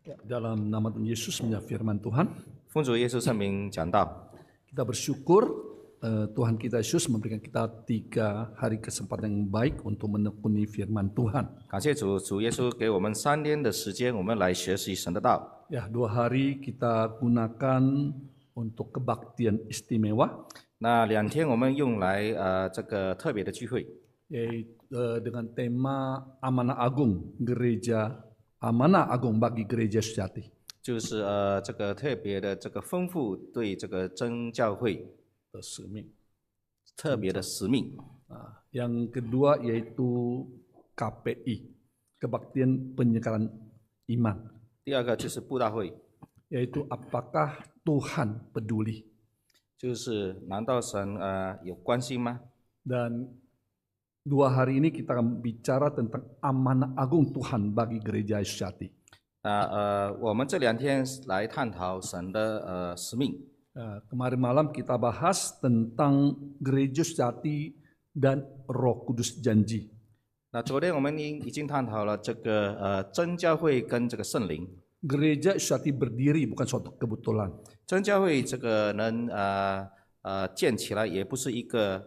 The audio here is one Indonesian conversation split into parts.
Dalam nama Tuhan Yesus menjadi firman Tuhan, 奉主耶稣圣名讲道， kita bersyukur Tuhan kita Yesus memberikan kita 3 hari kesempatan yang baik untuk menekuni firman Tuhan. 感谢主，主耶稣给我们3天的时间，我们来学习神的道。 Ya, 2 hari kita gunakan untuk kebaktian istimewa, 那2天我们用来这个特别的聚会， yaitu dengan tema amanah agung gereja, amanah agung bagi gereja sejati. 就是这个特别的这个丰富对这个真教会 使命. 特别的使命。 Yang kedua yaitu KPI, kebaktian penyekaran iman. 第二个就是布道会， Yaitu apakah Tuhan peduli. 就是难道神有关心吗？ Dan 2 hari ini kita akan bicara tentang amanah agung Tuhan bagi gereja sejati. 我们这2天来探讨神的使命。 Kemarin malam kita bahas tentang gereja sejati dan Roh Kudus janji. 那昨天我们已经探讨了这个真教会跟这个圣灵。 Gereja sejati berdiri bukan suatu kebetulan. 真教会这个能建起来也不是一个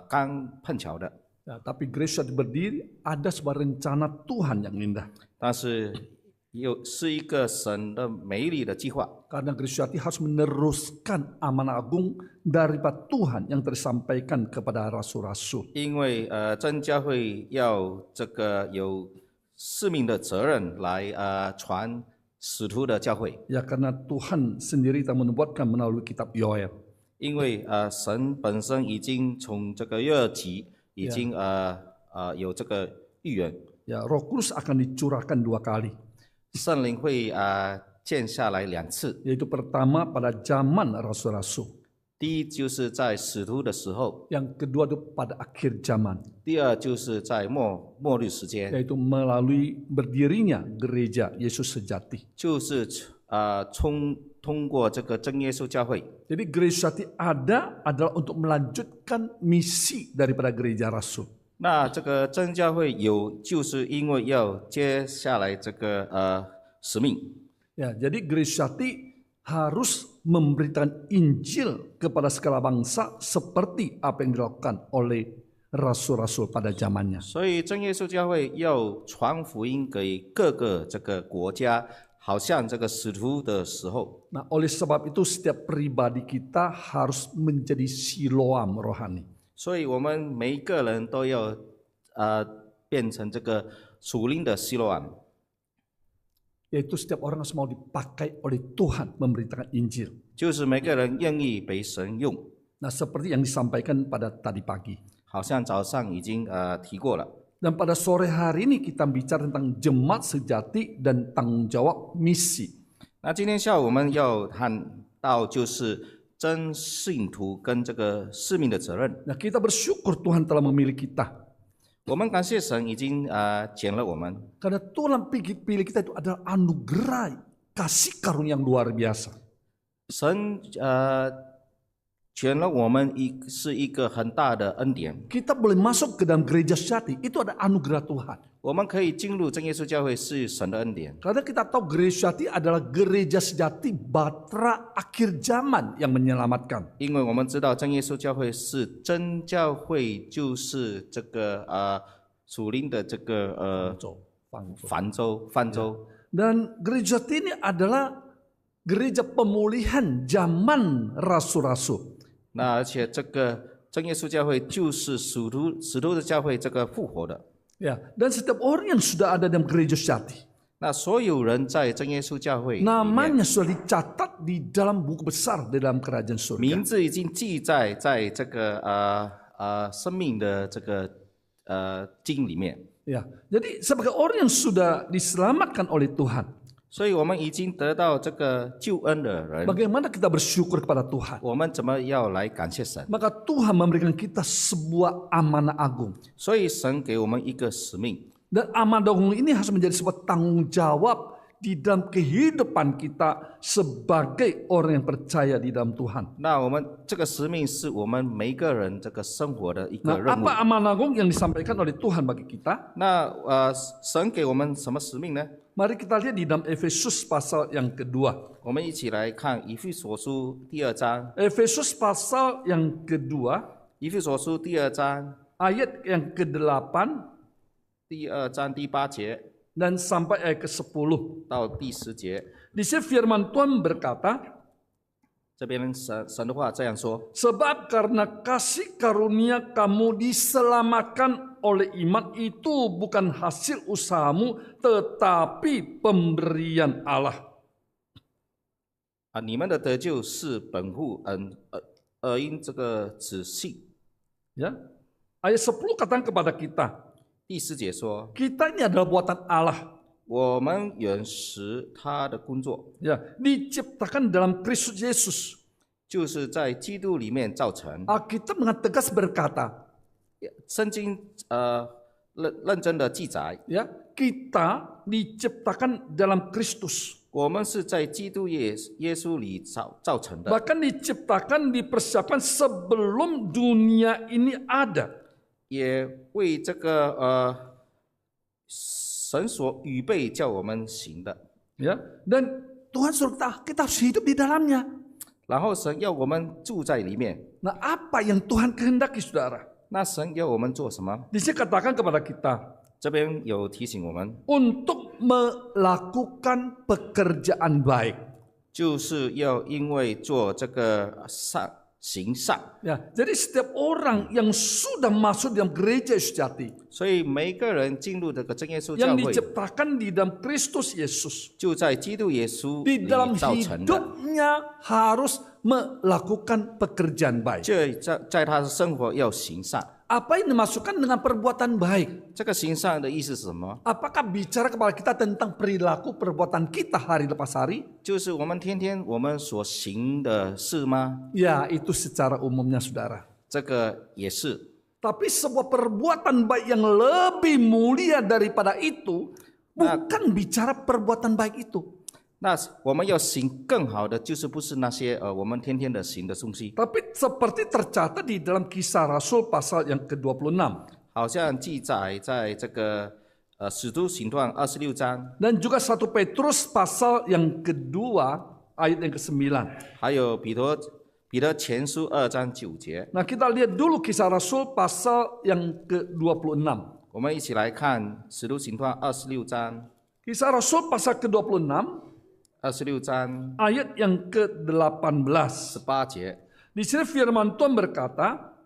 刚碰巧的， Tapi gereja sejati berdiri ada sebuah rencana Tuhan yang indah. 但是又是一个神的美丽的计划。 Karena gereja sejati harus meneruskan amanah agung daripada Tuhan yang tersampaikan kepada rasul-rasul. 因为真教会要这个有使命的责任来传使徒的教会。 Ya, karena Tuhan sendiri telah menubuatkan melalui kitab Yoel. 因为神本身已经从这个约珥记已经有这个预言， Ya, Roh Kudus akan dicurahkan 2 kali. 圣灵会降下来2次。 Yaitu pertama pada zaman rasul-rasul. 第一就是在使徒的时候， Yang kedua itu pada akhir zaman. 第二就是在末日时间， Yaitu melalui berdirinya gereja Yesus sejati. 就是通过这个真耶稣教会。 Jadi gereja sejati ada adalah untuk melanjutkan misi daripada gereja rasul. 那这个真教会有，就是因为要接下来这个使命。 Ya, jadi gereja sejati harus memberitakan Injil kepada segala bangsa seperti apa yang dilakukan oleh rasul-rasul pada zamannya. 所以真耶稣教会要传福音给各个这个国家，好像这个使徒的时候。 Nah, oleh sebab itu setiap pribadi kita harus menjadi Siloam rohani. 所以我们每一个人都要变成这个属灵的希罗安。 Yaitu setiap orang harus mau dipakai oleh Tuhan memberitakan Injil. 就是每个人愿意被神用。 Nah, seperti yang disampaikan pada tadi pagi. 好像早上已经提过了。 Dan pada sore hari ini kita bicara tentang jemaat sejati dan tanggung jawab misi. 那今天下午我们要谈到就是真信徒跟这个使命的责任。 Nah, kita bersyukur Tuhan telah memilih kita. 我们感谢神已经拣了我们， Karena Tuhan pilih kita itu adalah anugerah kasih karunia yang luar biasa. 神拣了我们是一个很大的恩典。 Kita boleh masuk ke dalam gereja sejati, itu ada anugerah Tuhan. 我们可以进入真耶稣教会是神的恩典， Karena kita tahu gereja sejati adalah gereja sejati batra akhir zaman yang menyelamatkan. 因为我们知道真耶稣教会是真教会，就是这个属灵的这个泛舟。 Dan gereja sejati ini adalah gereja pemulihan zaman rasul-rasul. 那而且这个真耶稣教会就是使徒的教会，这个复活的。 Ya, dan setiap orang yang sudah ada dalam gereja sejati, 那所有人在真耶稣教会里面， namanya sudah dicatat di dalam buku besar di dalam kerajaan surga. 名字已经记在这个生命的这个经里面。 Ya, jadi sebagai orang yang sudah diselamatkan oleh Tuhan, 所以我们已经得到这个救恩的人， bagaimana kita bersyukur kepada Tuhan? 我们怎么要来感谢神？ Maka Tuhan memberikan kita sebuah amanah agung. 所以神给我们一个使命， Dan amanah agung ini harus menjadi sebuah tanggung jawab di dalam kehidupan kita sebagai orang yang percaya di dalam Tuhan. 那我们这个使命是我们每一个人这个生活的一个 Nah, 任务。 apa amanah agung yang disampaikan oleh Tuhan bagi kita? 那神给我们什么使命呢？ Mari kita lihat di dalam Efesus pasal yang kedua. 我们一起来看以弗所书第2章。 Efesus pasal yang kedua, 以弗所书第2章 ayat yang ke-8 第2章第8节 dan sampai ayat ke-10. 到第10节， Di sini firman Tuhan berkata, 这边神的话这样说： sebab karena kasih karunia kamu diselamatkan oleh iman itu bukan hasil usahamu, tetapi pemberian Allah. 你们的得救是本乎因这个子信。 Ya, ayat 10 katakan kepada kita, 第4节说， kita ini adalah buatan Allah. 我们原是他的工作， Ya, diciptakan dalam Kristus Yesus. 就是在基督里面造成。 Alkitab dengan tegas berkata, 圣经认真的记载， ya, kita diciptakan dalam Kristus. 我们是在基督耶稣里造成的， Bahkan diciptakan, dipersiapkan sebelum dunia ini ada. 也为这个神所预备叫我们行的。 Ya, dan Tuhan suruh kita harus hidup di dalamnya. 然后神要我们住在里面， Nah, apa yang Tuhan kehendaki, saudara? 那神要我们做什么？ Di sini katakan kepada kita, 这边有提醒我们， untuk melakukan pekerjaan baik. 就是要因为做这个行善， Ya, jadi setiap orang yang sudah masuk dalam gereja sejati, 所以每一个人进入这个真耶稣教 yang 会， diciptakan di dalam Kristus Yesus, 就在基督耶稣 di 里 dalam 造成的。 hidupnya harus melakukan pekerjaan baik. 在他的生活要行善， Apa yang dimasukkan dengan perbuatan baik? 这个行善的意思是什么？ Apakah bicara kepada kita tentang perilaku perbuatan kita hari lepas hari? 就是我们天天我们所行的事吗？ Ya, itu secara umumnya, saudara. 这个也是， Tapi sebuah perbuatan baik yang lebih mulia daripada itu bukan bicara perbuatan baik itu. 那我们要行更好的，就是不是那些我们天天的行的东西， Tapi seperti tercatat di dalam Kisah Rasul pasal yang ke-26好像记载在这个使徒行传26章， dan juga 1 Petrus pasal yang kedua ayat yang ke-9. 还有彼得前书2章9节。 Nah, kita lihat dulu Kisah Rasul pasal yang ke-26. 我们一起来看使徒行传26章， Kisah Rasul pasal ke-26 26章 ayat yang ke-18. 18节。 Di sini firman Tuhan berkata,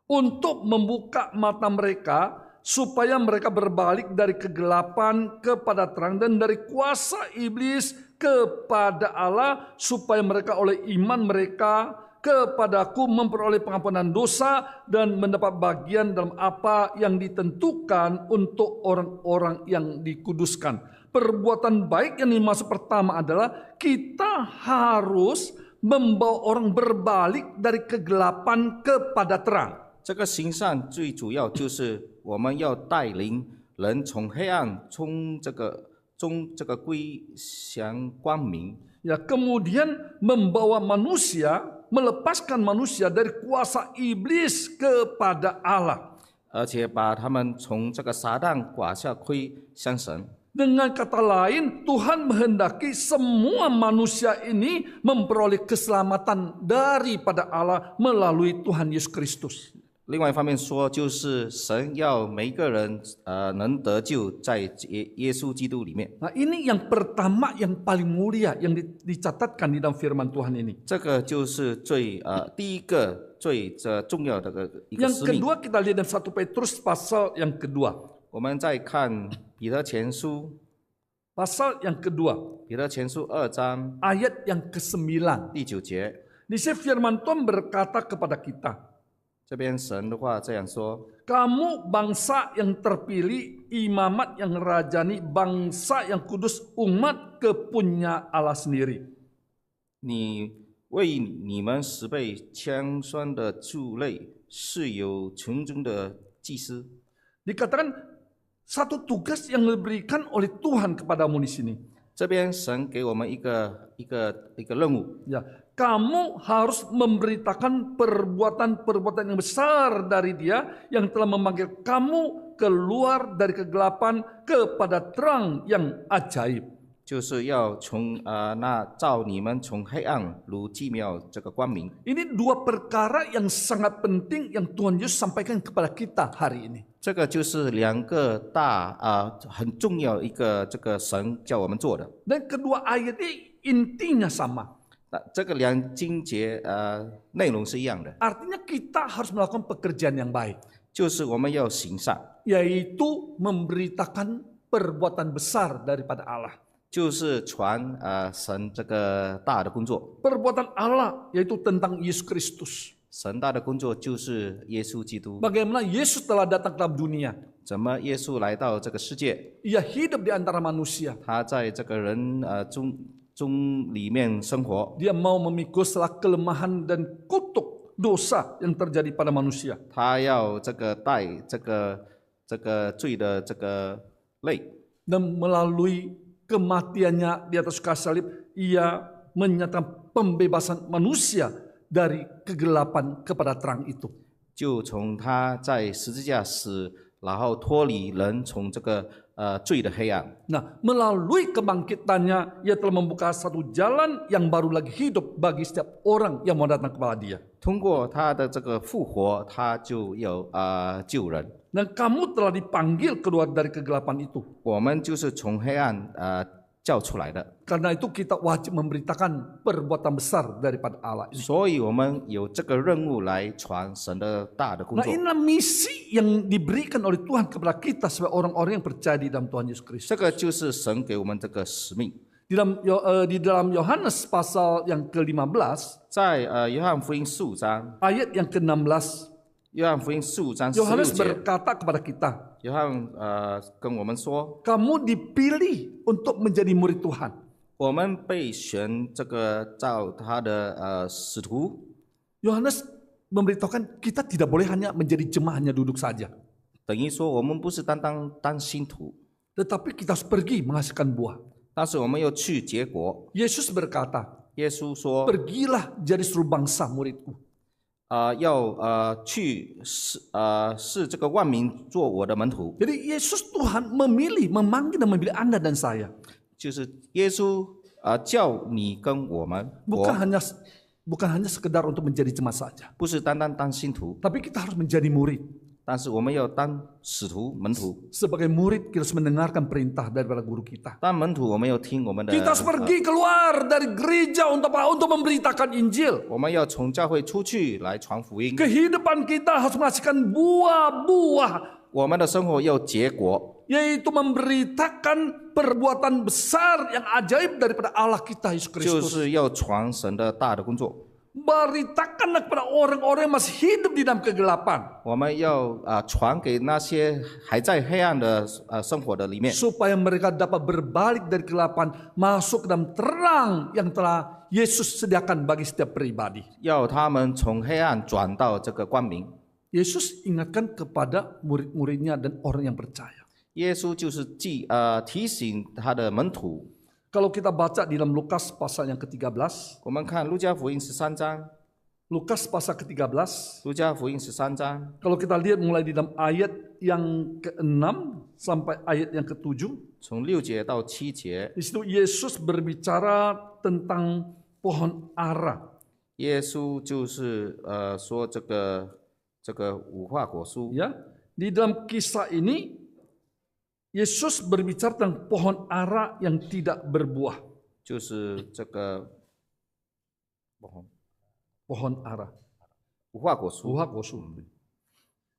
untuk membuka mata mereka supaya mereka berbalik dari kegelapan kepada terang dan dari kuasa iblis kepada Allah, supaya mereka oleh iman mereka kepadaku memperoleh pengampunan dosa dan mendapat bagian dalam apa yang ditentukan untuk orang-orang yang dikuduskan. Perbuatan baik yang dimaksud pertama adalah kita harus membawa orang berbalik dari kegelapan kepada terang. 这个行善最主要就是我们要带领人从黑暗从这个归向光明， Ya, kemudian membawa manusia, melepaskan manusia dari kuasa iblis kepada Allah. 而且把他们从这个撒旦寡下亏向神。 Dengan kata lain, Tuhan menghendaki semua manusia ini memperoleh keselamatan daripada Allah melalui Tuhan Yesus Kristus. 另外一方面说，就是神要每一个人能得救，在耶稣基督里面。 Nah, ini yang pertama yang paling mulia yang dicatatkan di dalam firman Tuhan ini. 这个就是第一个最重要的一个 Yang 使命。 kedua kita lihat dalam 1 Petrus pasal yang kedua. 我们再看彼得前书， Pasal yang kedua, 彼得前书2章 ayat yang ke-9. 第9节， Di sini firman Tuhan berkata kepada kita, 这边神的话这样说： kamu bangsa yang terpilih, imamat yang rajani, bangsa yang kudus, umat kepunya Allah sendiri. 你为你们十倍枪栓的族类，是有群中的祭司。 Dikatakan satu tugas yang diberikan oleh Tuhan kepadamu di sini. 这边神给我们一个任务， Ya, kamu harus memberitakan perbuatan-perbuatan yang besar dari Dia yang telah memanggil kamu keluar dari kegelapan kepada terang yang ajaib. 就是要从那照你们从黑暗如奇妙这个光明。 Ini dua perkara yang sangat penting yang Tuhan Yesus sampaikan kepada kita hari ini. 这个就是两个很重要一个这个神叫我们做的。 Dan kedua ayat ini intinya sama. 这个两经节内容是一样的， Artinya kita harus melakukan pekerjaan yang baik, 就是我们要行善， yaitu memberitakan perbuatan besar daripada Allah. 就是传神这个大的工作。 Perbuatan Allah yaitu tentang Yesus Kristus. 神大的工作就是耶稣基督， Bagaimana Yesus telah datang ke dalam dunia. 怎么耶稣来到这个世界， Ia hidup di antara manusia. 他在这个人中里面生活， Dia mau memikul segala kelemahan dan kutuk dosa yang terjadi pada manusia. 他要这个带这个罪的这个累， Dan melalui kematiannya di atas kayu salib, ia menyatakan pembebasan manusia dari kegelapan kepada terang itu. 就从他在十字架死，然后脱离人从这个罪的黑暗。 Nah, melalui kebangkitannya, ia telah membuka satu jalan yang baru lagi hidup bagi setiap orang yang mau datang kepada dia. 通过他的这个复活，他就有救人。 Dan kamu telah dipanggil keluar dari kegelapan itu. 我们就是从黑暗叫出来的， Karena itu kita wajib memberitakan perbuatan besar daripada Allah. 所以我们有这个任务来传神的大的工 Nah, 作。 inilah misi yang diberikan oleh Tuhan kepada kita sebagai orang-orang yang percaya di dalam Tuhan Yesus Kristus. 这个就是神给我们这个使命。 Di dalam Yohanes pasal yang ke-15, 在约翰福音15章， ayat yang ke-16, 约翰福音15章Yohanes 16节， berkata kepada kita, 约翰跟我们说， kamu dipilih untuk menjadi murid Tuhan. 我们被选这个照他的使徒。 Yohanes memberitahukan kita tidak boleh hanya menjadi jemaah, hanya duduk saja. 等于说，我们不是单当信徒， Tetapi kita harus pergi menghasilkan buah. 但是我们要去结果。 Yesus berkata, 耶稣说， pergilah jadi seluruh bangsa muridku. 要去是这个万民做我的门徒， Jadi Yesus Tuhan memanggil dan memilih Anda dan saya. 就是耶稣叫你跟我们， Bukan hanya sekedar untuk menjadi jemaat saja. 不是单单当信徒， Tapi kita harus menjadi murid. 但是我们要当使徒门徒。 Sebagai murid kita harus mendengarkan perintah daripada guru kita. 当门徒，我们要听我们的， Kita harus pergi keluar dari gereja untuk memberitakan Injil. 我们要从教会出去来传福音。 Kehidupan kita harus menghasilkan buah-buah, 我们的生活要结果， yaitu memberitakan perbuatan besar yang ajaib daripada Allah kita Yesus 就 Kristus. 是要传神的大的工作。 Beritakanlah kepada orang-orang yang masih hidup di dalam kegelapan, 我们要传给那些还在黑暗的生活的里面， supaya mereka dapat berbalik dari kegelapan masuk ke dalam terang yang telah Yesus sediakan bagi setiap pribadi. 要他们从黑暗转到这个光明。 Yesus ingatkan kepada murid-muridnya dan orang yang percaya. 耶稣就是提醒他的门徒。 Kalau kita baca di dalam Lukas pasal yang ke-13, 我们看路加福音13章， Lukas pasal ke-13, 路加福音13章， kalau kita lihat mulai di dalam ayat yang ke-6 sampai ayat yang ke-7, 从6节到7节， di situ Yesus berbicara tentang pohon ara. 耶稣就是说这个无花果树。 Ya, di dalam kisah ini Yesus berbicara tentang pohon ara yang tidak berbuah. 就是这个 Pohon ara, 无花果树， buah kosu.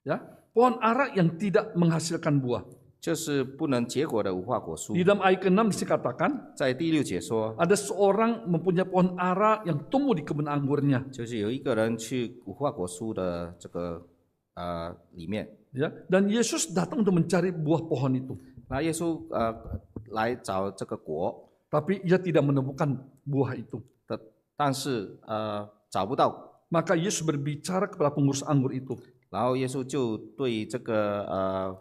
Ya, pohon ara yang tidak menghasilkan buah. 就是不能结果的无花果树 Di。dalam ayat ke-6 dikatakan 在第6节说， ada seorang mempunyai pohon ara yang tumbuh di kebun anggurnya. 就是有一个人去无花果树的这个里面， Ya, dan Yesus datang untuk mencari buah pohon itu, 那耶稣来找这个果， tapi ia tidak menemukan buah itu. 但是找不到， Maka Yesus berbicara kepada pengurus anggur itu. 然后耶稣就对这个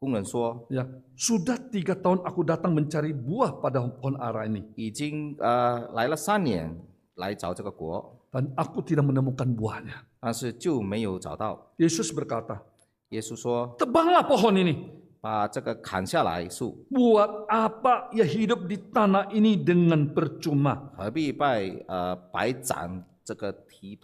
工人说， Ya, sudah 3 tahun aku datang mencari buah pada pohon ara ini, 已经来了3年来找这个果， dan aku tidak menemukan buahnya. 但是就没有找到。 Yesus berkata, 耶稣说， tebanglah pohon ini. 把这个砍下来树， Buat apa ia hidup di tanah ini dengan percuma? 何必白长这个地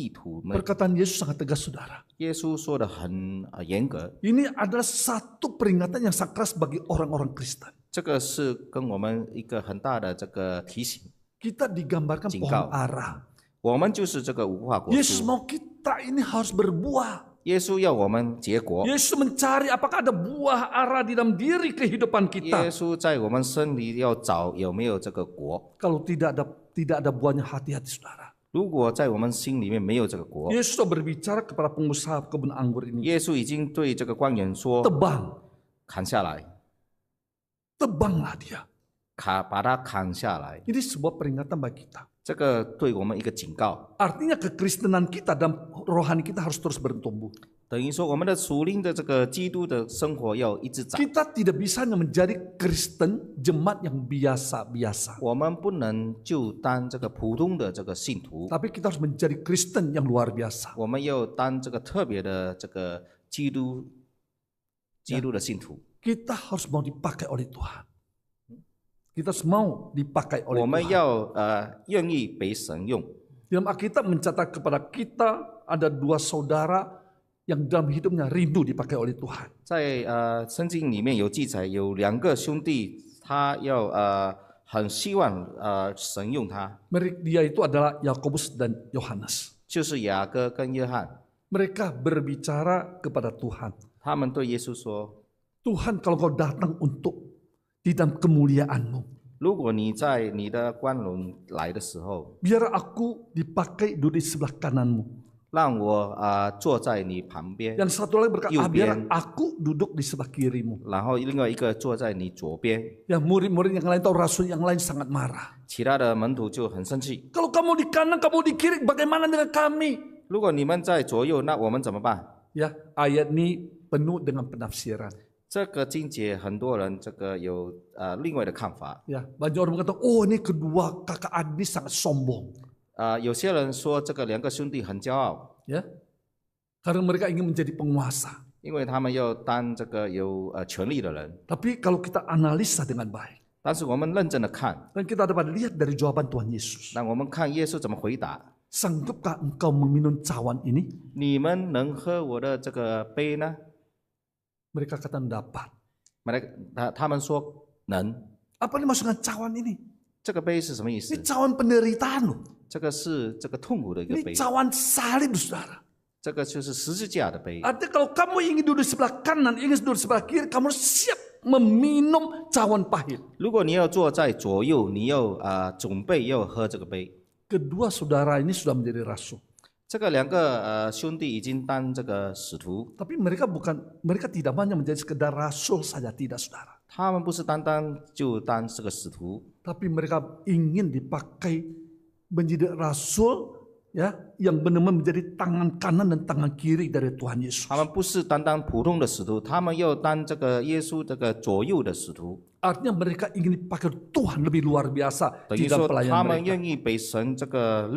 土呢？ Perkataan Yesus sangat tegas, saudara. 耶稣说的很严格， Ini adalah satu peringatan yang sangat keras bagi orang-orang Kristen. 这个是跟我们一个很大的这个提醒。 Kita digambarkan pohon ara. 我们就是这个无花果 Yesus 树， mau kita ini harus berbuah. 耶稣要我们结果， Yesus mencari apakah ada buah ara di dalam diri kehidupan 耶 kita. 稣在我们身里要找有没有这个果。 Kalau tidak ada buahnya, hati-hati, saudara. 如果在我们心里面没有这个果， Yesus sudah berbicara kepada pengusaha kebun anggur ini. 耶稣已经对这个官员说 Tebang, 砍下来， tebanglah dia. 把它砍下来， Ini sebuah peringatan bagi kita. 这个对我们一个警告， Artinya kekristenan kita dan rohani kita harus terus bertumbuh. 等于说我们的属灵的这个基督的生活要一直长。 Kita tidak bisa hanya menjadi Kristen jemaat yang biasa-biasa. 我们不能就当这个普通的这个信徒， Tapi kita harus menjadi Kristen yang luar biasa. 我们要当这个特别的这个基督的信徒。 Kita harus mau dipakai oleh Tuhan. Kita harus mau dipakai oleh 我们 Tuhan. 要愿意被神用。 Dalam Alkitab mencatat kepada kita ada 2 saudara yang dalam hidupnya rindu dipakai oleh Tuhan. 在圣经里面有记载，有2个兄弟，他要很希望神用他， Dia itu adalah Yakobus dan Yohanes. 就是雅各跟约翰， Mereka berbicara kepada Tuhan. 他们对耶稣说： Tuhan, kalau kau datang untuk di dalam kemuliaan-Mu, 如果你在你的光荣来的时候， biar aku dipakai duduk di sebelah kanan-Mu. 让我坐在你旁边， Yang satu lagi berkata, 右 biar 边， aku duduk di sebelah kiri-Mu. 然后另外一个坐在你左边。 Ya, murid-murid yang lain atau rasul yang lain sangat marah. 其他的门徒就很生气。 Kalau kamu di kanan, kamu di kiri, bagaimana dengan kami? 如果你们在左右，那我们怎么办？ Ya, ayat ini penuh dengan penafsiran. 这个经节很多人这个有另外的看法。 Ya, banyak orang berkata, oh ini kedua kakak adik ini sangat sombong. 有些人说这个2个兄弟很骄傲， Ya, karena mereka ingin menjadi penguasa. 因为他们要当这个有权力的人。 Tapi kalau kita analisa dengan baik, 但是我们认真的看， dan kita dapat lihat dari jawaban Tuhan Yesus. 让我们看耶稣怎么回答。 Sanggupkah engkau meminum cawan ini? 你们能喝我的这个杯呢？ Mereka kata dapat.他们说能。 Apa ini maksudnya cawan ini? 这个杯是什么意思 Ini？cawan penderitaan loh. 这个是这个痛苦的一个 Ini 杯， cawan salib, saudara. 这个就是十字架的杯。 Artinya kalau kamu ingin duduk di sebelah kanan, ingin duduk di sebelah kiri, kamu harus siap meminum cawan pahit. 如果你要坐在左右，你要准备要喝这个杯。 Kedua saudara ini sudah menjadi rasul. 这个2个兄弟已经当这个使徒， Tapi mereka tidak hanya menjadi sekedar rasul saja, tidak, saudara. 他们不是单就当这个使徒， Tapi mereka ingin dipakai menjadi rasul, ya, yang benar-benar menjadi tangan kanan dan tangan kiri dari Tuhan Yesus. 他们不是单普通的使徒，他们要当这个耶稣这个左右的使徒。 Artinya mereka ingin dipakai Tuhan lebih luar biasa 等 di 于说 dalam 他 pelayanan 们 mereka. 愿意被神这个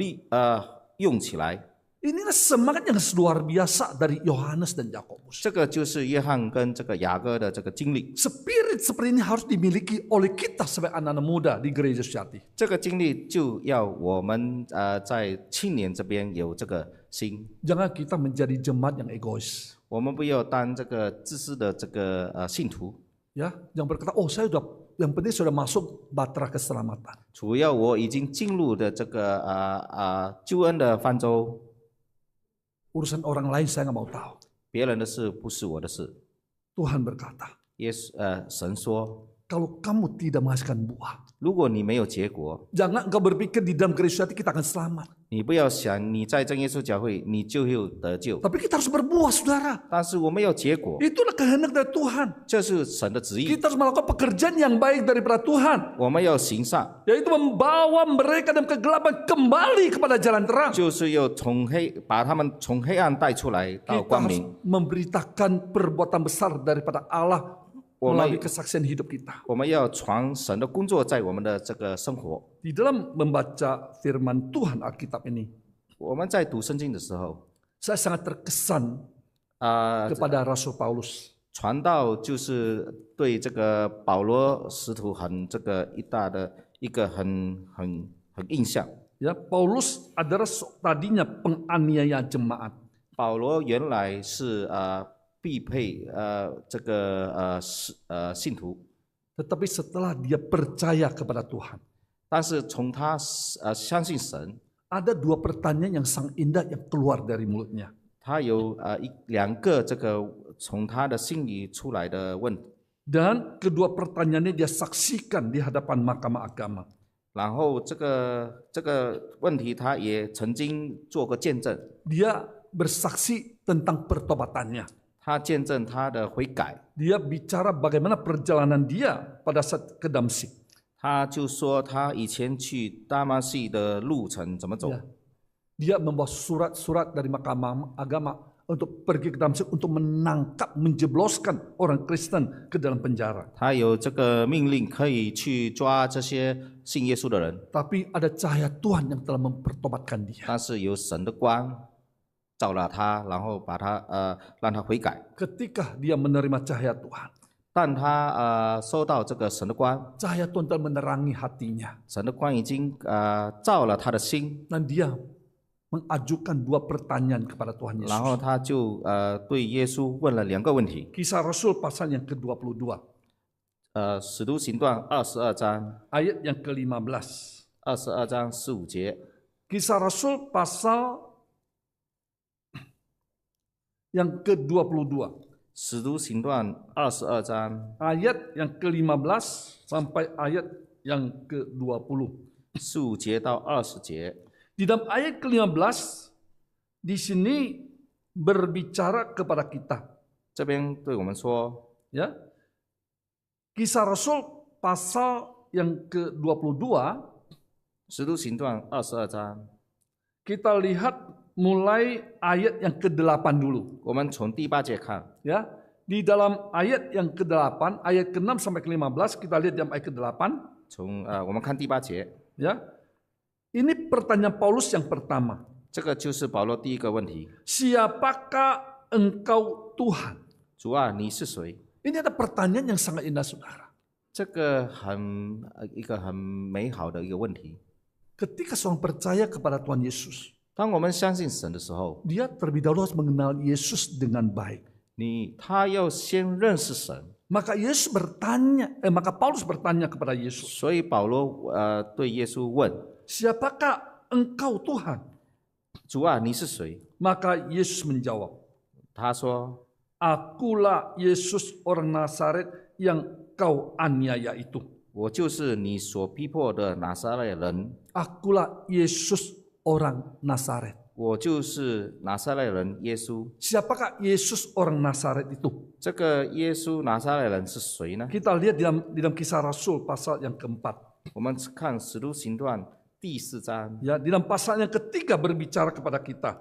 用起来。 Inilah semangat yang luar biasa dari Yohanes dan Yakobus. 这个就是约翰跟这个雅各的这个经历。 Spirit seperti ini harus dimiliki oleh kita sebagai anak-anak muda di gereja sejati. 这个经历就要我们在青年这边有这个心， Jangan kita menjadi jemaat yang egois. 我们不要当这个自私的这个信徒。 Ya, yang berkata, oh saya yang penting sudah masuk bahtera keselamatan. 主要我已经进入的这个救恩的方舟， Urusan orang lain saya nggak mau tahu. 别人的事不是我的事。 Tuhan berkata, 神说， kalau kamu tidak menghasilkan buah, 如果你没有结果， Jangan engkau berpikir di dalam Kristus kita akan selamat. 你不要想你在真耶稣教会你就会得救， Tapi kita harus berbuah, saudara. 但是我们要结果， Itulah kehendak dari Tuhan. 这是神的旨意， Kita harus melakukan pekerjaan yang baik daripada Tuhan, 我们要行善， yaitu membawa mereka dalam kegelapan kembali kepada jalan terang. 就是要把他们从黑暗带出来到 Kita 光 harus 明。 memberitakan perbuatan besar daripada Allah melalui kesaksian hidup kita. 我们要传神的工作在我们的这个生活。 Di dalam membaca firman Tuhan Alkitab ini, 我们在读圣经的时候， saya sangat terkesan 啊、 kepada Rasul Paulus. 传道就是对这个保罗使徒这个一个很印象。 Ya, Paulus adalah tadinya penganiaya jemaat. 保罗原来是必配这个信徒， Tetapi setelah dia percaya kepada Tuhan, 但是从他相信神， ada dua pertanyaan yang sangat indah yang keluar dari mulutnya. 他有两个这个从他的心里出来的问题， Dan kedua pertanyaan ini dia saksikan di hadapan mahkamah agama. 然后这个问题他也曾经做过见证， Dia bersaksi tentang pertobatannya. 他见证他的悔改， Dia bicara bagaimana perjalanan dia pada saat ke Damsyik. 他就说他以前去大马士的路程怎么走。 Ya. Dia membawa surat-surat dari mahkamah agama untuk pergi ke Damsyik untuk menangkap, menjebloskan orang Kristen ke dalam penjara. 他有这个命令可以去抓这些信耶稣的人， Tapi ada cahaya Tuhan yang telah mempertobatkan dia. 但是有神的光照了他，然后把他让他悔改。 Ketika dia menerima cahaya Tuhan, 但他收到这个神的光， cahaya Tuhan telah menerangi hatinya. 神的光已经照了他的心， Dan dia mengajukan dua pertanyaan kepada Tuhan 然后 Yesus. 他就对耶稣问了两个问题。 Kisah Rasul pasal yang ke-22, 使徒行传22章 ayat yang ke-15. 22章15节， Kisah Rasul pasal yang ke-22, 使徒行传22章 ayat yang ke-15 sampai ayat yang ke-20. 15节到20节。 Di dalam ayat ke-15 di sini berbicara kepada kita, 这边对我们说， ya. Kisah Rasul pasal yang ke-22, 使徒行传22章， kita lihat mulai ayat yang ke-8 dulu, 我们从第8节看。 ya. Di dalam ayat yang ke-8, ayat ke-6 sampai ke-15, kita lihat dalam ayat ke-8, 从我们看第8节， ya. Ini pertanyaan Paulus yang pertama. 这个就是保罗第一个问题： Siapakah engkau Tuhan? 主啊，你是谁？ Ini ada pertanyaan yang sangat indah, saudara. 这个一个很美好的一个问题。 Ketika seorang percaya kepada Tuhan Yesus, 当我们相信神的时候， dia terlebih dahulu harus mengenal Yesus dengan baik. 他要先认识神， Maka Paulus bertanya kepada Yesus, 所以保罗对耶稣问： siapakah engkau Tuhan? 主啊，你是谁？ Maka Yesus menjawab, 他说： akulah Yesus orang Nazaret yang kau aniaya itu. 我就是你所逼迫的拿撒勒人， Akulah Yesus orang Nazaret. 我就是拿撒勒人耶稣。 Siapakah Yesus orang Nazaret itu? 这个耶稣拿撒勒人是谁呢？ Kita lihat di dalam Kisah Rasul pasal yang keempat. 我们看使徒行传第4章， Ya, di dalam pasal yang ketiga berbicara kepada kita.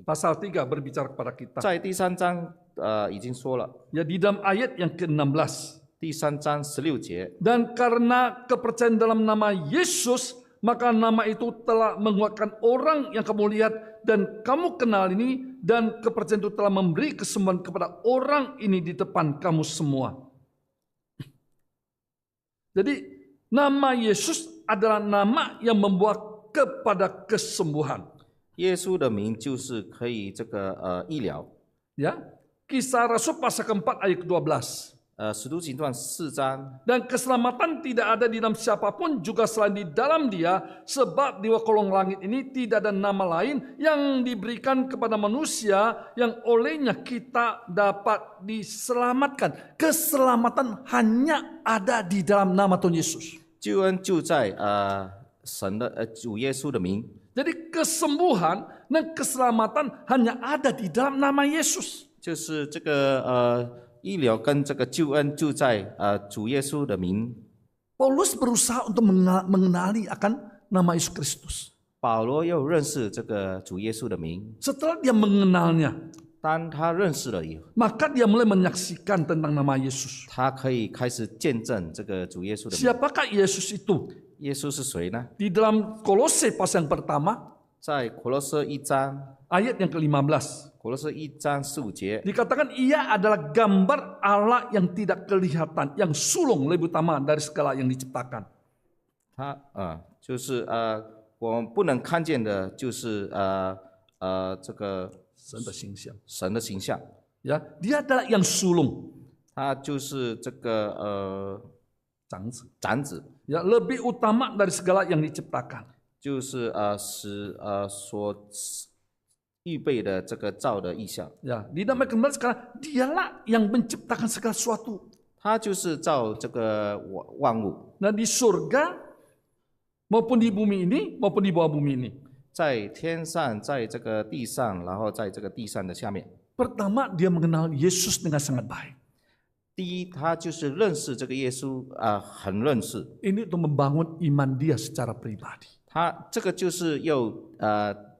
Pasal 3 berbicara kepada kita. 在第3章已经说了， Ya, di dalam ayat yang ke-16. 第3章16节， Dan karena kepercayaan dalam nama Yesus, maka nama itu telah menguatkan orang yang kamu lihat dan kamu kenal ini, dan kepercayaan itu telah memberi kesembuhan kepada orang ini di depan kamu semua. Jadi nama Yesus adalah nama yang membawa kepada kesembuhan. 耶稣的名就是可以这个医疗。 Ya, Kisah Rasul pasal keempat ayat ke-12. 使徒行传4章， Dan keselamatan tidak ada di dalam siapapun juga selain di dalam Dia, sebab di bawah kolong langit ini tidak ada nama lain yang diberikan kepada manusia yang olehnya kita dapat diselamatkan. Keselamatan hanya ada di dalam nama Tuhan Yesus. 救恩就在神的主耶稣的名。 Jadi kesembuhan dan keselamatan hanya ada di dalam nama Yesus. 就是这个医疗跟这个救恩就在主耶稣的名。 Paulus berusaha untuk mengenali akan nama Yesus Kristus. 保罗又认识这个主耶稣的名。 Setelah dia mengenalnya, 当他认识了以后， maka dia mulai menyaksikan tentang nama Yesus. 他可以开始见证这个主耶稣的名。 Siapakah Yesus itu? 耶稣是谁呢？ Di dalam Kolose pasal yang pertama, 在kolose 罗瑟1章， ayat yang ke-15. kolose 罗瑟1章4、5节， Dikatakan ia adalah gambar Allah yang tidak kelihatan, yang sulung lebih utama dari segala yang diciptakan. 他就是我们不能看见的，就是这个神的形象。神的形象。 Ya, dia adalah yang sulung, 他就是这个长子。长子， Ya, lebih utama dari segala yang diciptakan. 就是所预备的这个造的意象。 Ya, dinamakan kembali sekarang dialah yang menciptakan segala sesuatu. 他就是造这个万物， Nah, di surga maupun di bumi ini maupun di bawah bumi ini. 在天上，在这个地上，然后在这个地上的下面。 Pertama, dia mengenal Yesus dengan sangat baik. 第一，他就是认识这个耶稣很认识。 Ini untuk membangun iman dia secara pribadi. 他这个就是要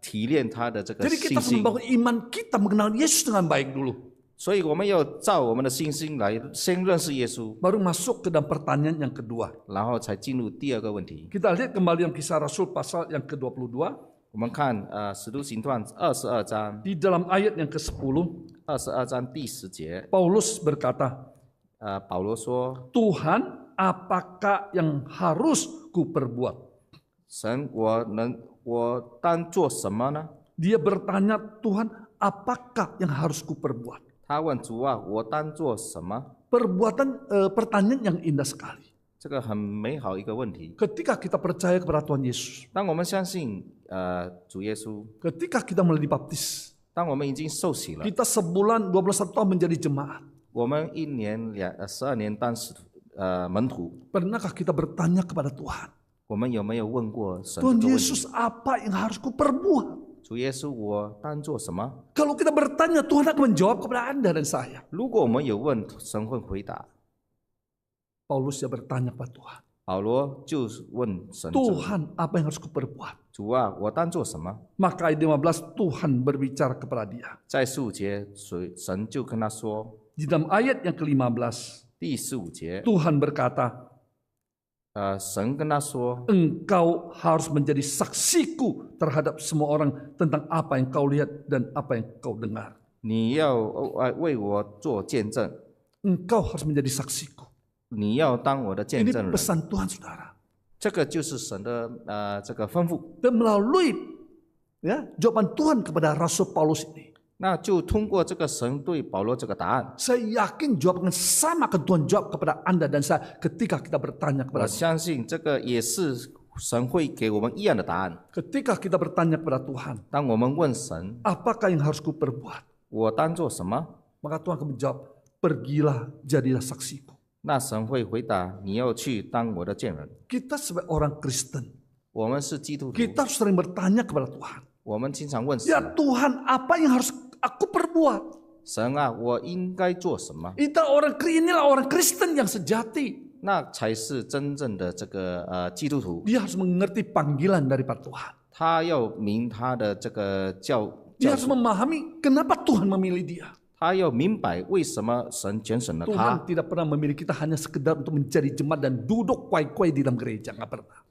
提炼他的这个 Jadi 信 kita harus 心， membangun iman kita mengenal Yesus dengan baik dulu. 所以我们要照我们的信心来先认识耶稣， Baru masuk ke dalam pertanyaan yang kedua. 然后才进入第二个问题。 Kita lihat kembali yang Kisah Rasul pasal yang ke-22. 我们看使徒行传22章 Di dalam ayat yang ke-10, ，22章第10节， Paulus berkata, 保罗说 Tuhan, apakah yang harus kuperbuat? 神，我当做什么呢？ Dia bertanya, Tuhan, apakah yang harus kuperbuat? 他问主啊，我当做什么？ Pertanyaan yang indah sekali. 这个很美好一个问题。 Ketika kita percaya kepada Tuhan Yesus, 当我们相信主耶稣， ketika kita mulai dibaptis, 当我们已经受洗了， kita sebulan 21 tahun menjadi jemaat. 我们1年12年当使徒门徒， Pernahkah kita bertanya kepada Tuhan, 我们有没有问过神 Tuhan 这个问题？ Yesus, apa yang harus kuperbuat? 主耶稣，我当做什么？ Kalau kita bertanya, Tuhan akan menjawab kepada Anda dan saya. 如果我们有问，神会回答。 Paulus ya bertanya kepada Tuhan, 保罗就问神这个 Tuhan, apa yang harus kuperbuat? 主啊，我当做什么？ Maka ayat 15, Tuhan berbicara kepada dia. 在15节，神就跟他说， Di dalam ayat yang ke-15, 第15节， Tuhan berkata, 神跟他说， engkau harus menjadi saksiku terhadap semua orang tentang apa yang kau lihat dan apa yang kau dengar. 你要为我做见证， Engkau harus menjadi saksiku. 你要当我的见 Ini 证人。 pesan Tuhan, saudara. 这个就是神的这个吩咐。 Dan melalui jawaban Tuhan kepada Rasul Paulus ini, 那就通过这个神对保罗这个答案， saya yakin jawaban sama akan Tuhan jawab kepada Anda dan saya ketika kita bertanya 我 kepada 相信这个也是神会给我们一样的答案。 ketika kita bertanya kepada Tuhan, 当我们问神， apakah yang harus kuperbuat? 我当做什么？ Maka Tuhan akan menjawab, pergilah jadilah saksiku. 那神会回答，你要去当我的见人。 Kita sebagai orang Kristen, 我们是基督徒， kita harus sering bertanya kepada Tuhan, 我们经常问 ya 神， Tuhan, apa yang harus aku perbuat? 神啊，我应该做什么？ Inilah orang Kristen yang sejati. 那才是真正的这个基督徒。 Dia harus mengerti panggilan daripada Tuhan. 他要明他的这个教 Dia harus memahami kenapa Tuhan memilih dia. 他要明白为什么神拣选了他。 Tuhan tidak pernah memilih kita hanya sekedar untuk menjadi jemaat dan duduk kuai-kuai di dalam gereja. Nggak pernah.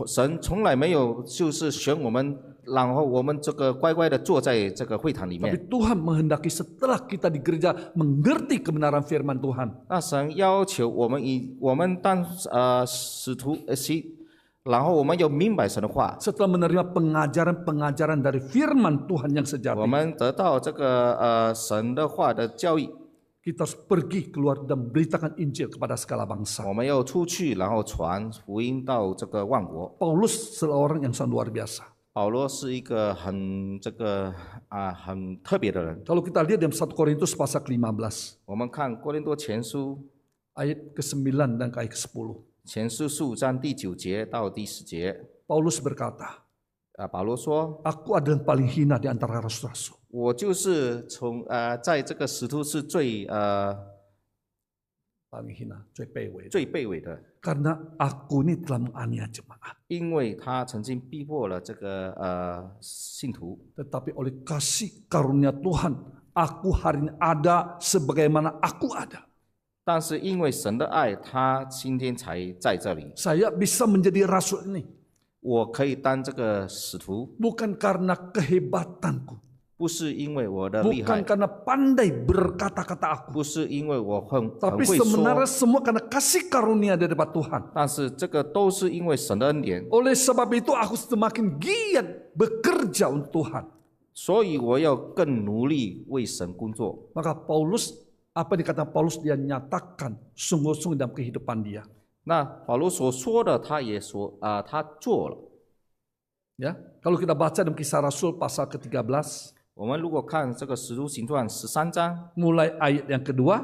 神从来没有就是选我们，然后我们这个乖乖的坐在这个会堂里 Tapi 面。 Tuhan menghendaki setelah kita di gereja mengerti kebenaran firman Tuhan. 那神要求我们当使徒然后我们要明白神的话， Setelah menerima pengajaran-pengajaran dari firman Tuhan yang 我 sejati, 们得到这个神的话的教育， kita harus pergi keluar dan beritakan Injil kepada segala bangsa. 我们要出去，然后传福音到这个万国。 Paulus seorang yang sangat luar biasa. 保罗是一个很很特别的人。 Kalau kita lihat dalam 1 Korintus pasal ke-15, 我们看哥林多前书 ayat ke-9 dan ayat ke-10. 前书15章第9节到第10节， Paulus berkata, 保罗说 aku adalah yang paling hina di antara rasul-rasul. 我就是在这个使徒是最 Paling hina, 最卑微的。最卑微的， Karena aku ini telah menganiaya jemaat. 因为他曾经逼迫了这个信徒， Tetapi oleh kasih karunia Tuhan, aku hari ini ada sebagaimana aku ada. 但是因为神的爱，他今天才在这里。 Saya bisa menjadi rasul ini 我可以当这个使徒， bukan karena kehebatanku, 不是因为我的厉害 bukan，karena pandai berkata-kata aku, 不是因为我很 tapi 会 sebenarnya 说， semua karena kasih karunia dari Tuhan. 但是这个都是因为神的恩典， Oleh sebab itu aku semakin giat bekerja untuk Tuhan. 所以我要更努力为神工作。 Maka Paulus, apa dikatakan Paulus, dia nyatakan sungguh-sungguh dalam kehidupan dia. 那保罗所说的，他也说他做了。 Ya, kalau kita baca dalam Kisah Rasul pasal ke-13, 我们如果看这个《使徒行传》13章， mulai ayat yang kedua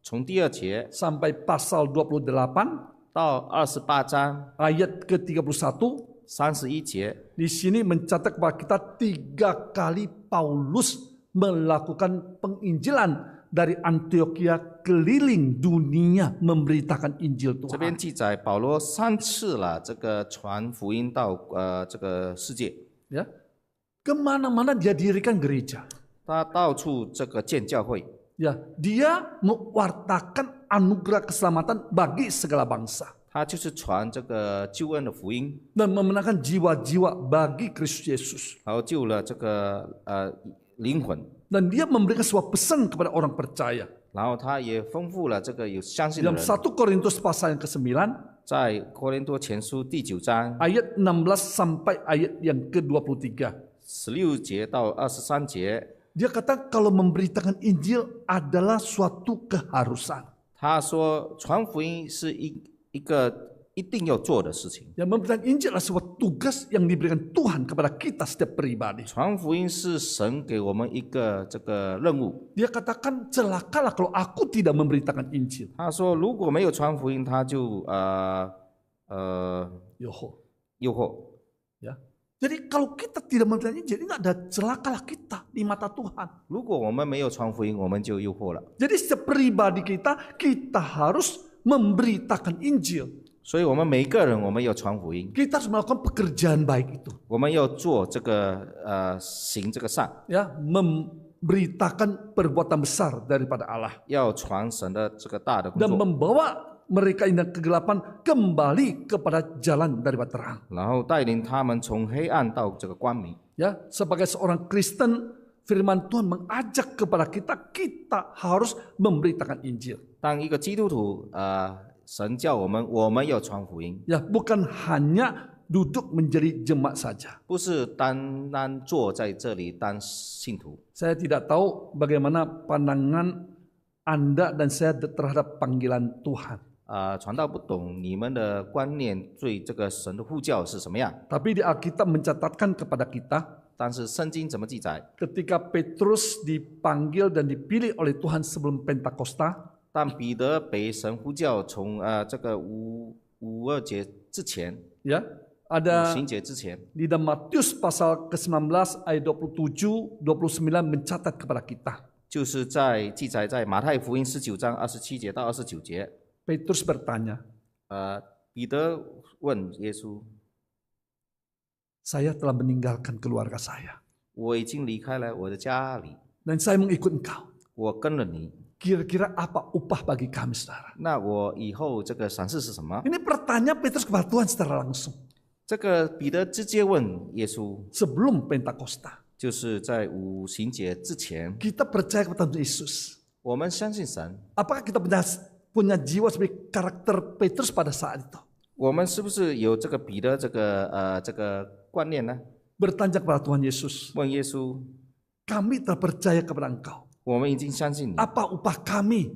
从第2节 sampai pasal 28, 到28章 ayat ke-31, 31节， di sini mencatat kepada kita 3 kali Paulus melakukan penginjilan dari Antioquia keliling dunia memberitakan Injil 这边 Tuhan. 记载保罗3次了这个传福音到这个世界， Ya, kemana-mana dia dirikan gereja. 他到处这个建教会， Ya, dia mewartakan anugerah keselamatan bagi segala bangsa 他就是传这个救恩的福音， dan memenangkan jiwa-jiwa bagi Kristus Yesus. 然后救了这个灵魂， Dan dia memberikan sebuah pesan kepada orang percaya. 然后他也丰富了这个有相信的 Dalam 人。 1 Korintus pasal yang ke-9, 在哥林多前书第9章 ayat 16 sampai ayat yang ke-23. 16节到23节， Dia kata kalau memberitakan Injil adalah suatu keharusan. 他说传福音是一个一定要做的事情。 Yang memberitakan Injil adalah sebuah tugas yang diberikan Tuhan kepada kita setiap pribadi. 传福音是神给我们一个这个任务。 Dia katakan celakalah kalau aku tidak memberitakan Injil. 他说如果没有传福音，他就Yoho. 诱惑。 Ya. Jadi kalau kita tidak memberitakan Injil, ini ada celakalah kita di mata Tuhan. 如果我们没有传福音，我们就诱惑了。 Jadi setiap pribadi kita harus memberitakan Injil. 所以我们每一个人，我们要传福音， Kita harus melakukan pekerjaan baik itu. 我们要做这个行这个善， Ya, memberitakan perbuatan besar daripada Allah 要传神的这个大的工 dan 作， membawa mereka yang kegelapan kembali kepada jalan daripada terang. 然后带领他们从黑暗到这个光明。 Ya, sebagai seorang Kristen, firman Tuhan mengajak kepada kita harus memberitakan Injil. 当一个基督徒，神叫我们要传福音， Ya, bukan hanya duduk menjadi jemaat saja. 不是单单坐在这里当信徒。 Saya tidak tahu bagaimana pandangan Anda dan saya terhadap panggilan Tuhan. 传道不懂你们的观念对这个神的呼叫是什么样， Tapi di Alkitab mencatatkan kepada kita 但是圣经怎么记载？ ketika Petrus dipanggil dan dipilih oleh Tuhan sebelum Pentakosta, 当彼得被神呼叫从这个五二节之前， ya, 五 ada 旬节之前， di dalam Matius pasal ke-19 ayat 27, 29 mencatat kepada kita. 就是记载在马太福音19章27节到29节。 Petrus bertanya, 彼得问耶稣 saya telah meninggalkan keluarga saya 我已经离开了我的家里， dan saya mengikut engkau. 我跟了你， Kira-kira apa upah bagi kami, saudara? 那我以后这个赏赐是什么？ Ini pertanyaan Petrus kepada Tuhan secara langsung 这个彼得直接问耶稣， sebelum Pentakosta. 就是在五旬节之前， Kita percaya kepada Yesus. 我们相信神， Apakah kita punya jiwa sebagai karakter Petrus pada saat itu? 我们是不是有这个彼得这个观念呢？ Bertanya kepada Tuhan Yesus, 问耶稣， kami telah percaya kepada Engkau. 我们已经相信你， Apa upah kami?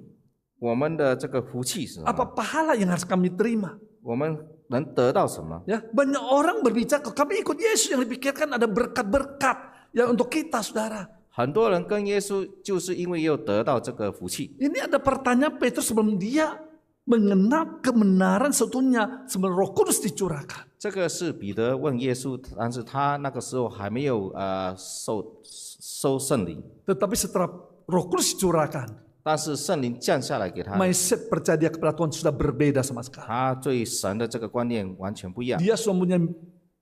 我们的这个福气是什 Apa 么？ pahala yang harus kami terima? 我们能得到什么？ Ya, banyak orang berbicara, kalau kami ikut Yesus, yang dipikirkan ada berkat-berkat yang untuk kita, saudara. 很多人跟耶稣就是因为要得到这个福气。 Ini ada pertanyaan Petrus sebelum dia mengenal kebenaran sebetulnya sebelum Roh Kudus dicurahkan. 这个是彼得问耶稣，但是他那个时候还没有受圣灵， Tetapi setelah Roh Kudus dicurahkan, 但是圣灵降下来给他， mindset percaya dia kepada Tuhan sudah berbeda sama sekali. 他对神的这个观念完全不一样。 Dia sudah punya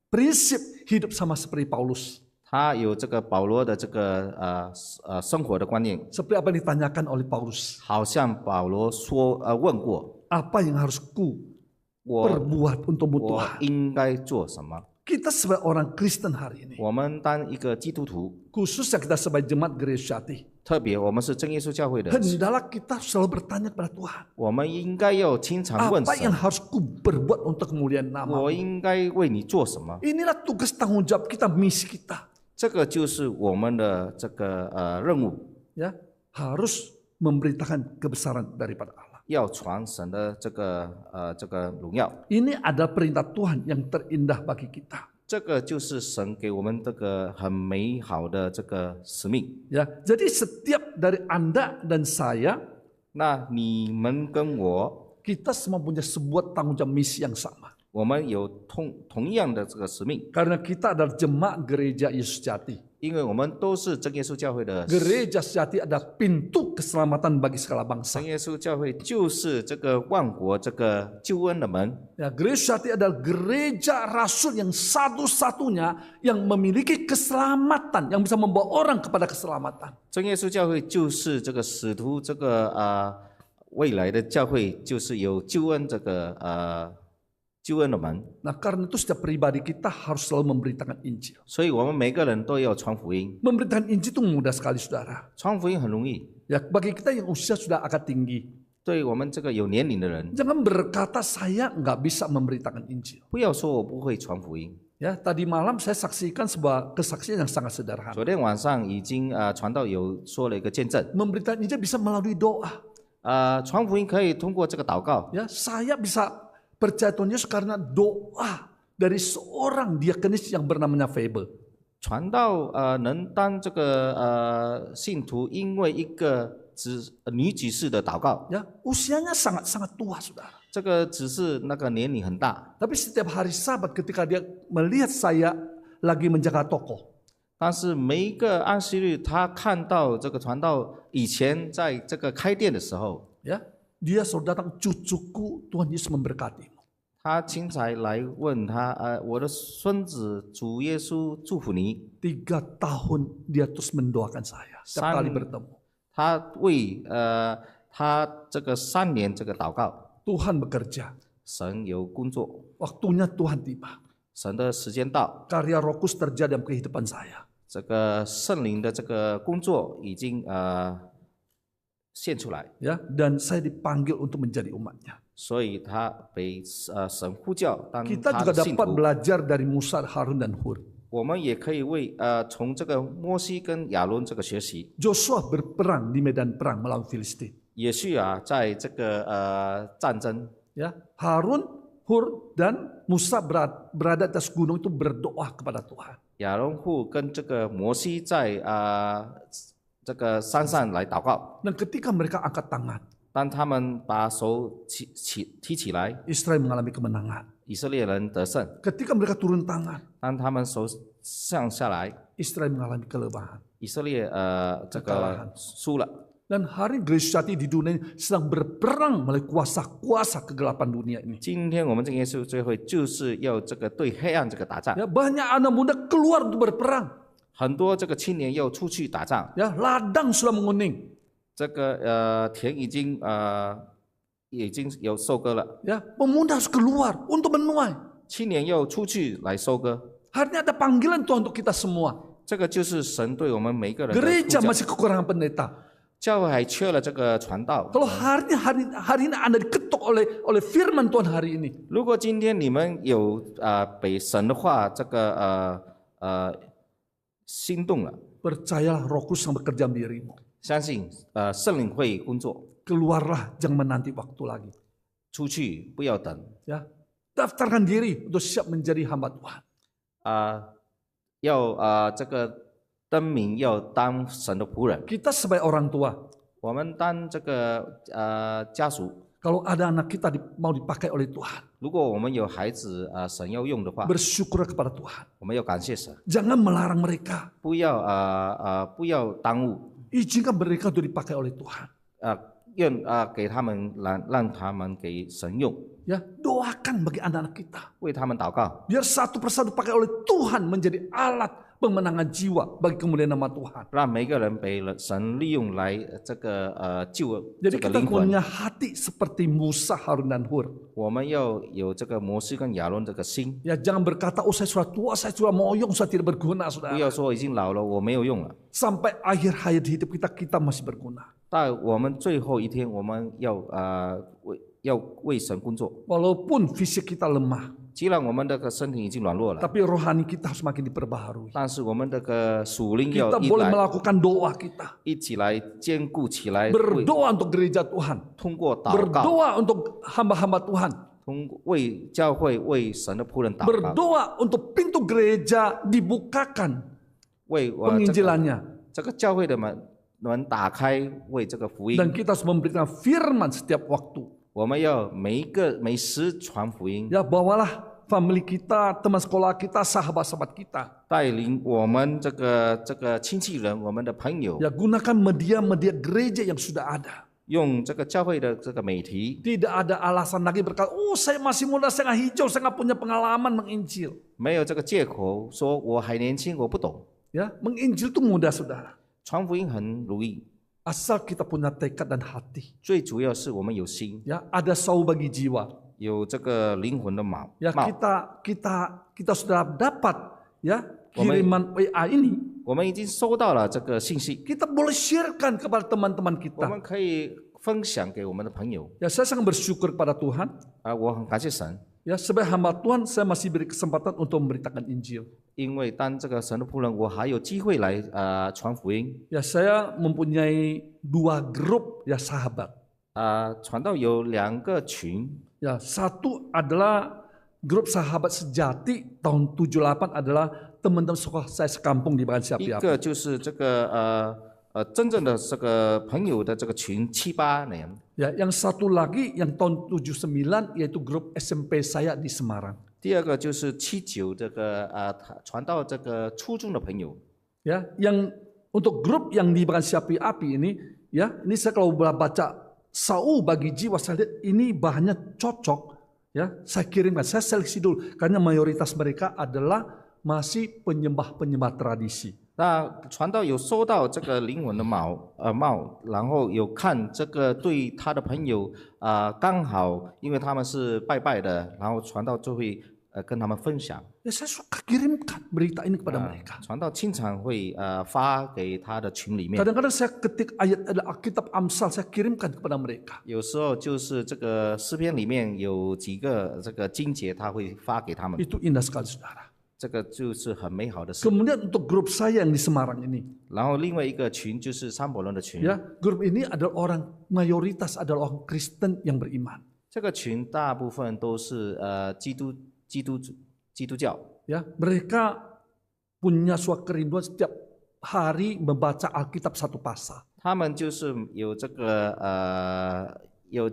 prinsip hidup sama seperti Paulus. 他有这个保罗的这个生活的观念， Seperti apa yang ditanyakan oleh Paulus. 好像保罗问过 Apa yang harus ku 我 perbuat untukmu 我 Tuhan? 应该做什么？ Kita sebagai orang Kristen hari ini, 我们当一个基督徒， khususnya kita sebagai jemaat Gereja Sejati, 特别我们是真耶稣教会的， hendaklah kita selalu bertanya kepada Tuhan. 我们应该要经常问 Apa 神 yang，harus ku perbuat untuk kemuliaan nama? 我应该为你做什么？ Inilah tugas tanggung jawab kita, misi kita. 这个就是我们的这个任务， Ya, harus memberitakan kebesaran daripada Allah. 要传神的这个荣耀。 Ini adalah perintah Tuhan yang terindah bagi kita. 这个就是神给我们这个很美好的这个使命。 Ya, jadi setiap dari Anda dan saya, 那你们跟我， kita semua punya sebuah tanggung jawab misi yang sama. 我们有同样的这个使命， Karena kita adalah jemaat Gereja Yesus Sejati. 因为我们都是真耶稣教会的。 Gereja Sejati adalah pintu keselamatan bagi segala bangsa. 真耶稣教会就是这个万国这个救恩的门。 Ya, Gereja Sejati adalah gereja rasul yang satu-satunya yang memiliki keselamatan, yang bisa membawa orang kepada keselamatan. 真耶稣教会就是这个使徒这个未来的教会，就是有救恩这个救恩的门。 Nah, karena itu setiap pribadi kita harus selalu memberitakan Injil. 所以我们每个人都要传福音， Memberitakan Injil itu mudah sekali, saudara. 传福音很容易。 Ya, bagi kita yang usia sudah agak tinggi, 对我们这个有年龄的人， jangan berkata saya nggak bisa memberitakan Injil. 不要说我不会传福音。 Ya, tadi malam saya saksikan sebuah kesaksian yang sangat sederhana. 昨天晚上已经传道有说了一个见证， Memberitakan Injil bisa melalui doa. 传福音可以通过这个祷告。 Ya, saya bisa percaya Tuhan Yesus karena doa dari seorang diakonis yang bernamanya Febe. 传道能当这个信徒，因为一个女执事的祷告， Ya, usianya sangat-sangat tua, saudara. 这个只是那个年龄很大， Tapi setiap hari Sabat ketika dia melihat saya lagi menjaga toko, 但是每一个安息日，他看到这个传道以前在这个开店的时候， ya, dia selalu datang, cucuku, Tuhan Yesus memberkatimu. 他亲才来问他，我的孙子，主耶稣祝福你。 3 tahun dia terus mendoakan saya setiap kali bertemu. 他为他这个3年这个祷告， Tuhan bekerja, 神有工作， waktunya Tuhan tiba. 神的时间到， Karya Roh Kudus terjadi dalam kehidupan saya. 这个圣灵的这个工作已经现出来， Ya, dan saya dipanggil untuk menjadi umatnya. 所以他被神呼叫当 Kita 他 juga 的信 dapat 徒。 belajar dari Musa, Harun, dan Hur. 我们也可以从这个摩西跟亚伦这个学习。 Joshua berperang di medan perang melawan Filistin. 也许在这个战争， Ya, Harun, Hur, dan Musa berada di atas gunung itu berdoa kepada Tuhan. 亚伦户跟这个摩西在这个山上来祷告。 Dan ketika mereka angkat tangan, 当他们把手提起来， Israel mengalami kemenangan. 以色列人得胜； Ketika mereka turun tangan, 当他们手降下来， Israel mengalami kelemahan. 以色列这个输了。 Dan hari ini Gereja Sejati di dunia ini sedang berperang melawan kuasa-kuasa kegelapan dunia ini. 今天我们这个耶稣教会就是要这个对黑暗这个打仗， Ya, banyak anak muda keluar untuk berperang. 很多这个青年要出去打仗。 Ya, ladang sudah menguning. 这个田已经有收割了， Ya, pemuda harus keluar untuk menuai. 青年要出去来收割。 Hari ini ada panggilan Tuhan untuk kita semua. 这个就是神对我们每一个人的呼 Gereja 叫。 masih kekurangan pendeta. 教会还缺了这个传道。 Kalau hari ini Anda diketuk oleh firman Tuhan hari ini, 如果今天你们有被神的话这个心动了， percayalah Roh Kudus yang bekerja di dirimu. 相信圣灵会工作。 Keluarlah, jangan menanti waktu lagi. 出去不要等， Ya, daftarkan diri untuk siap menjadi hamba Tuhan. 要这个登名，要当神的仆人。 Kita sebagai orang tua, 我们当这个家属， Kalau ada anak kita mau dipakai oleh Tuhan, 如果我们有孩子神要用的话， bersyukur kepada Tuhan. 我们要感谢神， Jangan melarang mereka. 不要耽误， Izinkan mereka untuk dipakai oleh Tuhan. 给他们让他们给神用， Ya, doakan bagi anak-anak kita. 为他们祷告， Biar satu persatu dipakai oleh Tuhan menjadi alat pemenangan jiwa bagi kemuliaan nama Tuhan. 让每个人被神利用来救 Jadi 这个 kita 灵魂。 punya hati seperti Musa, Harun dan Hur. 我们要有这个摩西跟亚伦这个心， Ya, jangan berkata, oh saya sudah tua, saya sudah moyong, saya tidak berguna, 不 saudara. 要说已经老了，我没有用了。 Sampai akhir hayat hidup kita, kita masih berguna. 到我们最后一天，我们要为神工作。 Walaupun fisik kita lemah, 既然我们这个身体已经软弱了， tapi rohani kita harus makin diperbaharui. 但是我们这个属灵要 Kita boleh melakukan doa kita. 一起来坚固起来， Berdoa untuk gereja Tuhan. 通过祷告， Berdoa untuk hamba-hamba Tuhan. 通过为教会、为神的仆人祷告， Berdoa untuk pintu gereja dibukakan 为penginjilannya. 这个教会的门打开，为这个福音。 Dan kita harus memberikan firman setiap waktu. 我们要每时传福音， Ya, bawalah family kita, teman sekolah kita, sahabat-sahabat kita. 带领我们这个亲戚人、我们的朋友， Ya, gunakan media-media gereja yang sudah ada. 用这个教会的这个媒体， Tidak ada alasan lagi berkata, oh saya masih muda, saya nggak hijau, saya nggak punya pengalaman menginjil. 没有这个借口说我还年轻，我不懂。 Ya, menginjil itu mudah, saudara. 传福音很容易， Asal kita punya tekad dan hati. 最主要是我们有心， Ya, ada sau bagi jiwa. 有这个灵魂的锚。 Ya, kita sudah dapat ya kiriman WA ini. 我们已经收到了这个信息， Kita boleh sharekan kepada teman-teman 我 kita. 们可以分享给我们的朋友。 Ya, saya sangat bersyukur kepada Tuhan. 我很感谢神， Ya, sebagai hamba Tuhan, saya masih beri kesempatan untuk memberitakan Injil. 因为当这个神的仆人，我还有机会来传福音。 Ya, saya mempunyai 2 grup ya sahabat. 传道有2个群， Ya, satu adalah grup sahabat sejati tahun 78 adalah teman-teman sekolah saya sekampung di Bagan 一 Siapi-Api. 个就是这个真正的这个朋友的这个群7、8年。 Ya, yang satu lagi yang tahun 79 yaitu grup SMP saya di Semarang. 第二个就是79这个传到这个初中的朋友。 Ya, yang untuk grup yang di Bagan Siapi-Api ini, ya, ini saya kalau baca sau bagi jiwa saya lihat ini bahannya cocok. Ya, saya kirimkan, saya seleksi dulu karena mayoritas mereka adalah masih penyembah-penyembah tradisi. 那传道有收到这个灵魂的帽，然后有看这个对他的朋友刚好因为他们是拜拜的，然后传道就会跟他们分享。 Ya, saya suka kirimkan berita ini kepada mereka. 传道经常会发给他的群里面， Kadang-kadang saya ketik ayat ada Alkitab Amsal, saya kirimkan kepada mereka. 有时候就是这个诗篇里面有几个这个经节，他会发给他们， Itu indah sekali, saudara. 这个就是很美好的事。 Kemudian untuk grup saya yang di Semarang ini, 然后另外一个群就是三伯伦的群， ya, grup ini adalah orang mayoritas adalah orang Kristen yang beriman. 这个群大部分都是基督教。 Ya, mereka punya suatu kerinduan setiap hari membaca Alkitab satu pasal. 他们就是有这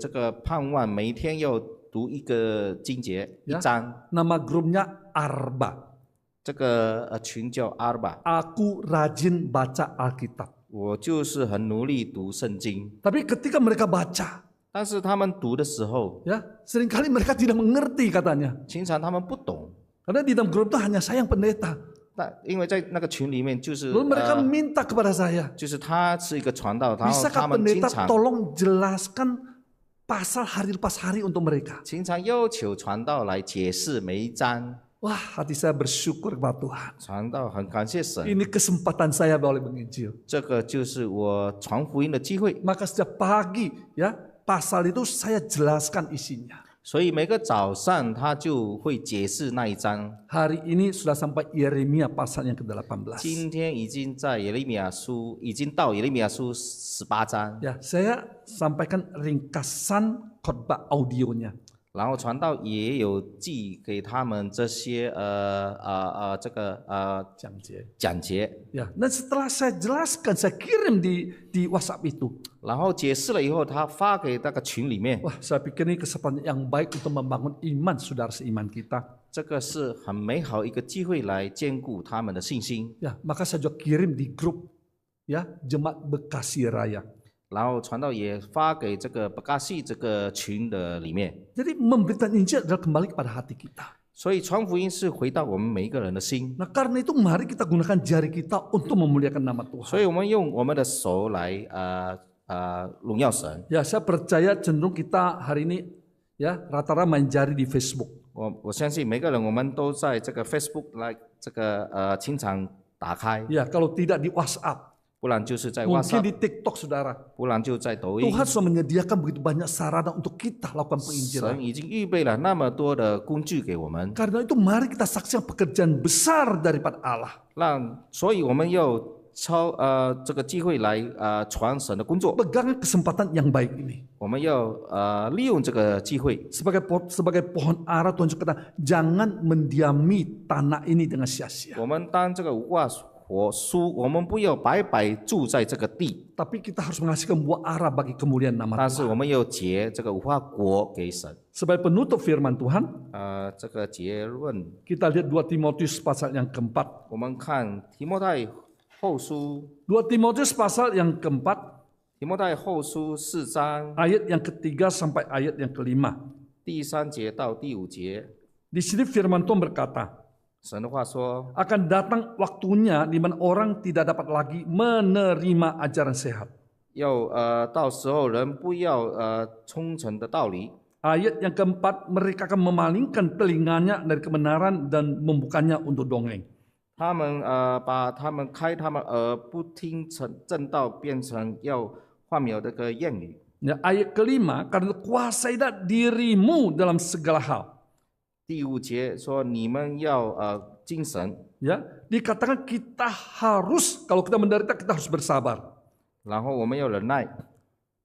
个盼望，每一天要读一个经节一章。 Nama grupnya Arba. 这个群叫阿尔巴， Aku rajin baca Alkitab. 我就是很努力读圣经， Tapi ketika mereka baca, 但是他们读的时候， ya, seringkali mereka tidak mengerti katanya. 经常他们不懂。 Karena di dalam grup itu hanya saya yang pendeta. 因为在那个群里面，就是 Lalu mereka minta kepada saya, 就是他是一个传道，然后 bisakah 他们经 pendeta 常 tolong jelaskan pasal hari lepas hari untuk mereka? 经常要求传道来解释每一章。 Wah, hati saya bersyukur kepada Tuhan. 传道很感谢神， Ini kesempatan saya boleh menginjil. 这个就是我传福音的机会。 Maka setiap pagi, ya, pasal itu saya jelaskan isinya. 所以每个早上他就会解释那一章。 Hari ini sudah sampai Yeremia pasal yang ke-18. 今天已经在耶利米亚书，已经到耶利米亚书18章。 Ya, saya sampaikan ringkasan khotbah audionya. 然后传道也有寄给他们这些这个讲节。 Ya, dan setelah saya jelaskan, saya kirim di WhatsApp itu. 然后解释了以后，他发给那个群里面， Wah, saya pikir ini kesempatan yang baik untuk membangun iman saudara seiman kita. 这个是很美好一个机会来兼顾他们的信心。 Ya, maka saya juga kirim di grup ya Jemaat Bekasi Raya. 然后传道也发给这个bekasi kasih这个群的里面。 Jadi memberitakan Injil adalah kembali kepada hati kita. 所以传福音是回到我们每一个人的心。 Nah, karena itu mari kita gunakan jari kita untuk memuliakan nama Tuhan. 所以我们用我们的手来荣耀神。 Ya, saya percaya cenderung kita hari ini ya rata-rata main jari di Facebook. 我相信每个人我们都在这个 Facebook 来这个经常打开， Ya, kalau tidak di WhatsApp, 不然就是在 mungkin di WhatsApp， TikTok saudara. 不然就在抖音。 Tuhan sudah menyediakan begitu banyak sarana untuk kita lakukan penginjilan. 神已经预备了那么多的工具给我们， Karena itu mari kita saksikan pekerjaan besar daripada Allah. 所以我们要这个机会来传神的工作， Pegang kesempatan yang baik ini. 我们要利用这个机会。 Sebagai pohon ara Tuhan juga kata, jangan mendiami tanah ini dengan sia-sia. 我们当这个无花果树，我们不要白白住在这个地， Tapi kita harus menghasilkan buah ara bagi kemuliaan nama 但是 Tuhan. 我们要结这个无花果给神。 Sebagai penutup firman Tuhan, 这个结论， kita lihat 2 Timotius pasal yang keempat. 我们看提摩太后书， 2 Timotius pasal yang keempat, 提摩太后书4章 ayat yang ketiga sampai ayat yang kelima. 第3节到第5节， Di sini firman Tuhan berkata, 神的话说， akan datang waktunya di mana orang tidak dapat lagi menerima ajaran sehat. 要到时候人不要忠诚的道理。 Ayat yang keempat, mereka akan memalingkan telinganya dari kebenaran dan membukanya untuk dongeng. 他们把他们开他们耳，不听正道，变成要幻谬的个谚语。 Ya, ayat kelima, karena kuasailah dirimu dalam segala hal. 第5节说你们要精神， Ya, dikatakan kita harus, kalau kita menderita kita harus bersabar. 然后我们要忍耐，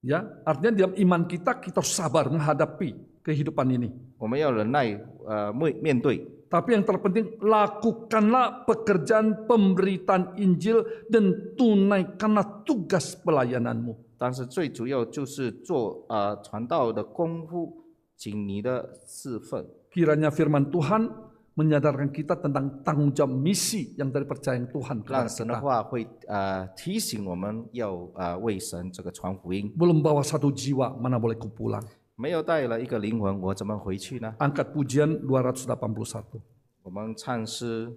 Ya, artinya dalam iman kita harus sabar menghadapi kehidupan ini. 我们要忍耐面对。 Tapi yang terpenting, lakukanlah pekerjaan pemberitaan Injil dan tunaikanlah tugas pelayananmu. 但是最主要就是做传道的功夫，尽你的侍奉。 Kiranya firman Tuhan menyadarkan kita tentang tanggung jawab misi yang dari percayaan Tuhan 让 kepada 神的 kita. 话会提醒我们要为神这个传福音。 Belum bawa satu jiwa, mana boleh kupulang. 没有带了一个灵魂，我怎么回去呢？ Angkat pujian 281. 我们唱诗